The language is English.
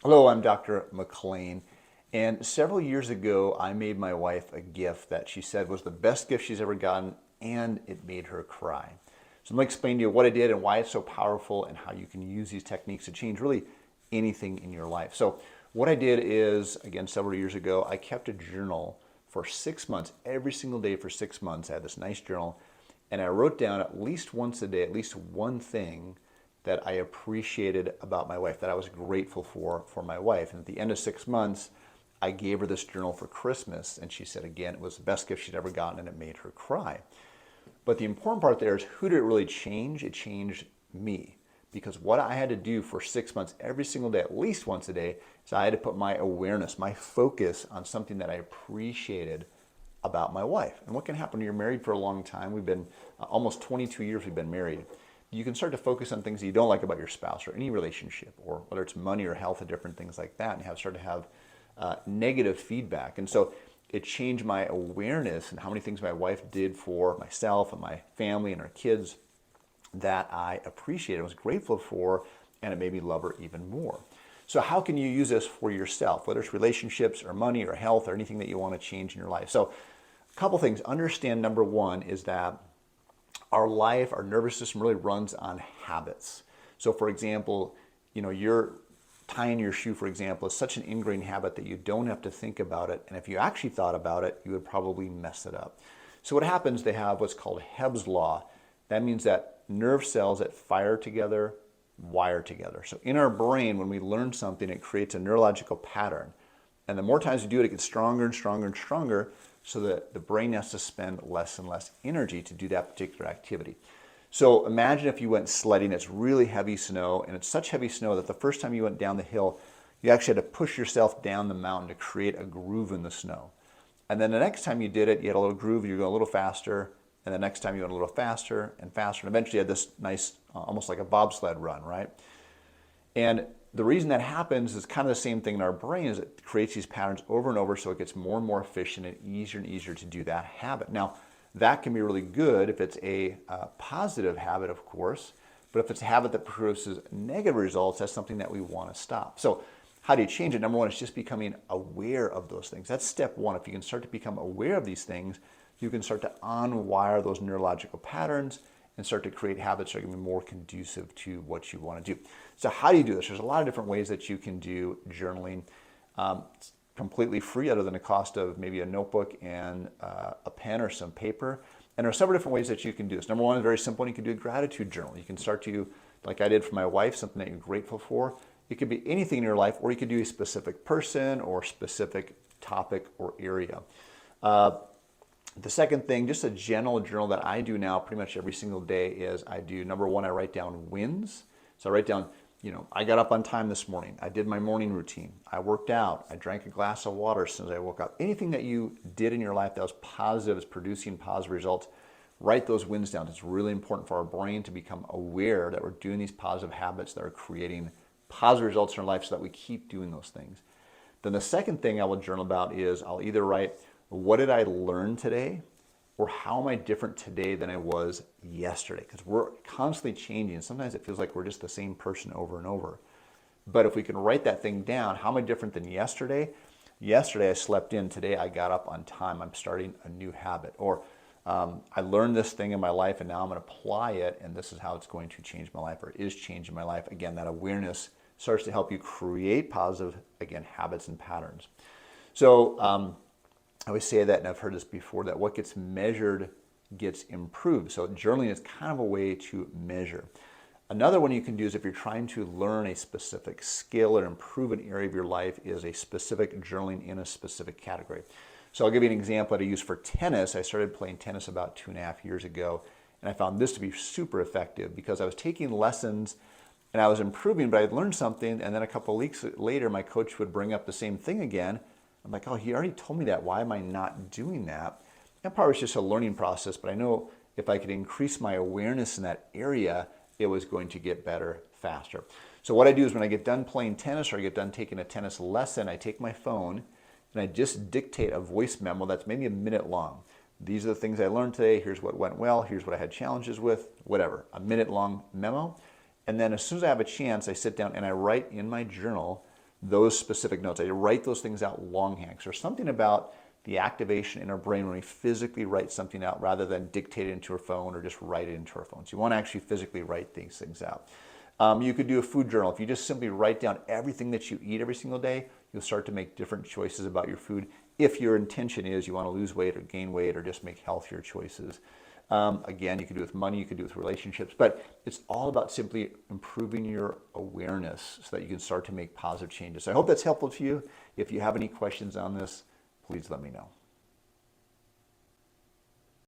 Hello, I'm Dr. McLean, and several years ago I made my wife a gift that she said was the best gift she's ever gotten, and it made her cry. So I'm going to explain to you what I did and why it's so powerful and how you can use these techniques to change really anything in your life. So what I did is, again, several years ago, I kept a journal for 6 months, every single day for 6 months. I had this nice journal, and I wrote down at least once a day, at least one thing that I appreciated about my wife, that I was grateful for my wife. And at the end of 6 months, I gave her this journal for Christmas, and she said again it was the best gift she'd ever gotten, and it made her cry. But the important part there is, who did it really change? It changed me. Because what I had to do for 6 months, every single day, at least once a day, is I had to put my awareness, my focus on something that I appreciated about my wife. And what can happen when you're married for a long time? We've been almost 22 years we've been married. You can start to focus on things that you don't like about your spouse or any relationship, or whether it's money or health or different things like that, and start to have negative feedback. And so it changed my awareness and how many things my wife did for myself and my family and our kids that I appreciated, was grateful for, and it made me love her even more. So how can you use this for yourself, whether it's relationships or money or health or anything that you want to change in your life? So a couple things. Understand, number one is that our life, our nervous system really runs on habits. So for example, you're tying your shoe, for example, is such an ingrained habit that you don't have to think about it. And if you actually thought about it, you would probably mess it up. So what happens, they have what's called Hebb's law. That means that nerve cells that fire together, wire together. So in our brain, when we learn something, it creates a neurological pattern. And the more times you do it, it gets stronger and stronger and stronger, so that the brain has to spend less and less energy to do that particular activity. So imagine if you went sledding, it's really heavy snow, and it's such heavy snow that the first time you went down the hill, you actually had to push yourself down the mountain to create a groove in the snow. And then the next time you did it, you had a little groove, you go a little faster, and the next time you went a little faster and faster, and eventually you had this nice, almost like a bobsled run, right? And the reason that happens is kind of the same thing in our brain, is it creates these patterns over and over, so it gets more and more efficient and easier to do that habit. Now, that can be really good if it's a positive habit, of course, but if it's a habit that produces negative results, that's something that we want to stop. So how do you change it? Number one, is just becoming aware of those things. That's step one. If you can start to become aware of these things, you can start to unwire those neurological patterns and start to create habits that are going to be more conducive to what you want to do. So how do you do this? There's a lot of different ways that you can do journaling. It's completely free, other than the cost of maybe a notebook and a pen or some paper. And there are several different ways that you can do this. Number one is very simple, and you can do a gratitude journal. You can start to, like I did for my wife, something that you're grateful for. It could be anything in your life, or you could do a specific person or specific topic or area. The second thing, just a general journal that I do now pretty much every single day, is I do, number one, I write down wins. So I write down, I got up on time this morning. I did my morning routine. I worked out. I drank a glass of water as soon as I woke up. Anything that you did in your life that was positive, is producing positive results, write those wins down. It's really important for our brain to become aware that we're doing these positive habits that are creating positive results in our life, so that we keep doing those things. Then the second thing I will journal about is, I'll either write, what did I learn today? Or how am I different today than I was yesterday? Because we're constantly changing. Sometimes it feels like we're just the same person over and over. But if we can write that thing down, how am I different than yesterday? Yesterday I slept in, today I got up on time. I'm starting a new habit. Or I learned this thing in my life, and now I'm going to apply it, and this is how it's going to change my life, or is changing my life. Again, that awareness starts to help you create positive, again, habits and patterns. So I always say that, and I've heard this before, that what gets measured gets improved. So journaling is kind of a way to measure. Another one you can do is, if you're trying to learn a specific skill or improve an area of your life, is a specific journaling in a specific category. So I'll give you an example that I use for tennis. I started playing tennis about 2.5 years ago, and I found this to be super effective, because I was taking lessons and I was improving, but I'd learned something, and then a couple of weeks later my coach would bring up the same thing again. I'm like, oh, he already told me that. Why am I not doing that? That part was just a learning process, but I know if I could increase my awareness in that area, it was going to get better faster. So what I do is, when I get done playing tennis, or I get done taking a tennis lesson, I take my phone and I just dictate a voice memo that's maybe a minute long. These are the things I learned today. Here's what went well. Here's what I had challenges with, whatever. A minute long memo. And then as soon as I have a chance, I sit down and I write in my journal those specific notes. I write those things out longhand. There's something about the activation in our brain when we physically write something out rather than dictate it into our phone or just write it into our phones. You want to actually physically write these things out. You could do a food journal. If you just simply write down everything that you eat every single day, you'll start to make different choices about your food if your intention is you want to lose weight or gain weight or just make healthier choices. Again, you could do it with money, you could do it with relationships, but it's all about simply improving your awareness so that you can start to make positive changes. So I hope that's helpful to you. If you have any questions on this, please let me know.